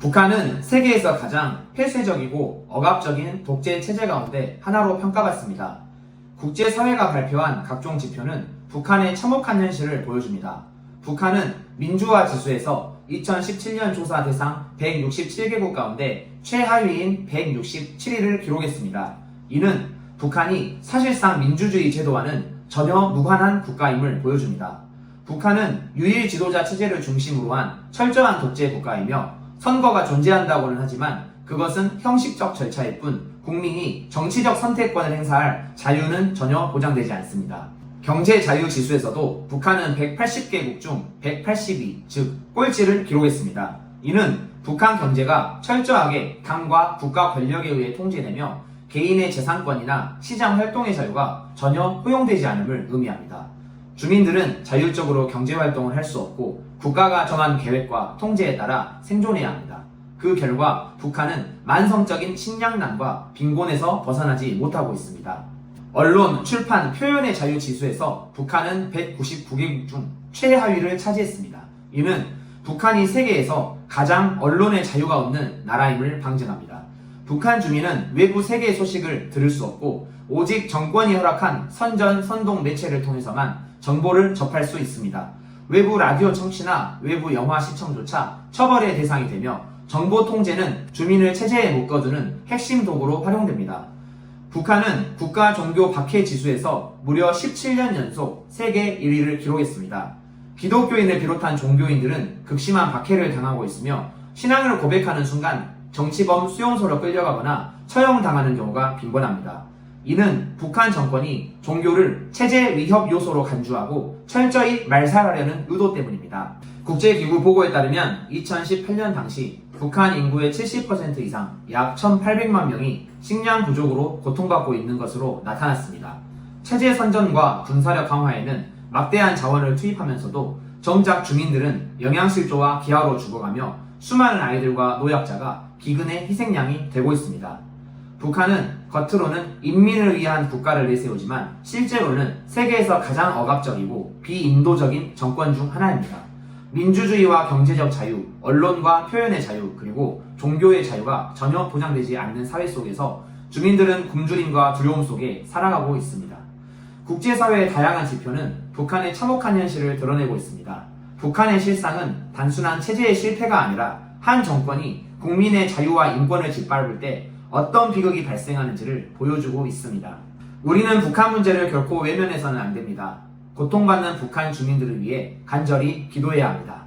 북한은 세계에서 가장 폐쇄적이고 억압적인 독재 체제 가운데 하나로 평가받습니다. 국제사회가 발표한 각종 지표는 북한의 참혹한 현실을 보여줍니다. 북한은 민주화 지수에서 2017년 조사 대상 167개국 가운데 최하위인 167위를 기록했습니다. 이는 북한이 사실상 민주주의 제도와는 전혀 무관한 국가임을 보여줍니다. 북한은 유일 지도자 체제를 중심으로 한 철저한 독재 국가이며 선거가 존재한다고는 하지만 그것은 형식적 절차일 뿐 국민이 정치적 선택권을 행사할 자유는 전혀 보장되지 않습니다. 경제 자유 지수에서도 북한은 180개국 중 180위, 즉 꼴찌를 기록했습니다. 이는 북한 경제가 철저하게 당과 국가 권력에 의해 통제되며 개인의 재산권이나 시장 활동의 자유가 전혀 허용되지 않음을 의미합니다. 주민들은 자율적으로 경제활동을 할 수 없고 국가가 정한 계획과 통제에 따라 생존해야 합니다. 그 결과 북한은 만성적인 식량난과 빈곤에서 벗어나지 못하고 있습니다. 언론, 출판, 표현의 자유 지수에서 북한은 199개국 중 최하위를 차지했습니다. 이는 북한이 세계에서 가장 언론의 자유가 없는 나라임을 방증합니다. 북한 주민은 외부 세계 소식을 들을 수 없고 오직 정권이 허락한 선전, 선동 매체를 통해서만 정보를 접할 수 있습니다. 외부 라디오 청취나 외부 영화 시청조차 처벌의 대상이 되며 정보 통제는 주민을 체제에 묶어두는 핵심 도구로 활용됩니다. 북한은 국가 종교 박해 지수에서 무려 17년 연속 세계 1위를 기록했습니다. 기독교인을 비롯한 종교인들은 극심한 박해를 당하고 있으며 신앙을 고백하는 순간 정치범 수용소로 끌려가거나 처형당하는 경우가 빈번합니다. 이는 북한 정권이 종교를 체제 위협 요소로 간주하고 철저히 말살하려는 의도 때문입니다. 국제기구 보고에 따르면 2018년 당시 북한 인구의 70% 이상 약 1,800만 명이 식량 부족으로 고통받고 있는 것으로 나타났습니다. 체제 선전과 군사력 강화에는 막대한 자원을 투입하면서도 정작 주민들은 영양실조와 기아로 죽어가며 수많은 아이들과 노약자가 기근의 희생양이 되고 있습니다. 북한은 겉으로는 인민을 위한 국가를 내세우지만 실제로는 세계에서 가장 억압적이고 비인도적인 정권 중 하나입니다. 민주주의와 경제적 자유, 언론과 표현의 자유, 그리고 종교의 자유가 전혀 보장되지 않는 사회 속에서 주민들은 굶주림과 두려움 속에 살아가고 있습니다. 국제사회의 다양한 지표는 북한의 참혹한 현실을 드러내고 있습니다. 북한의 실상은 단순한 체제의 실패가 아니라 한 정권이 국민의 자유와 인권을 짓밟을 때 어떤 비극이 발생하는지를 보여주고 있습니다. 우리는 북한 문제를 결코 외면해서는 안 됩니다. 고통받는 북한 주민들을 위해 간절히 기도해야 합니다.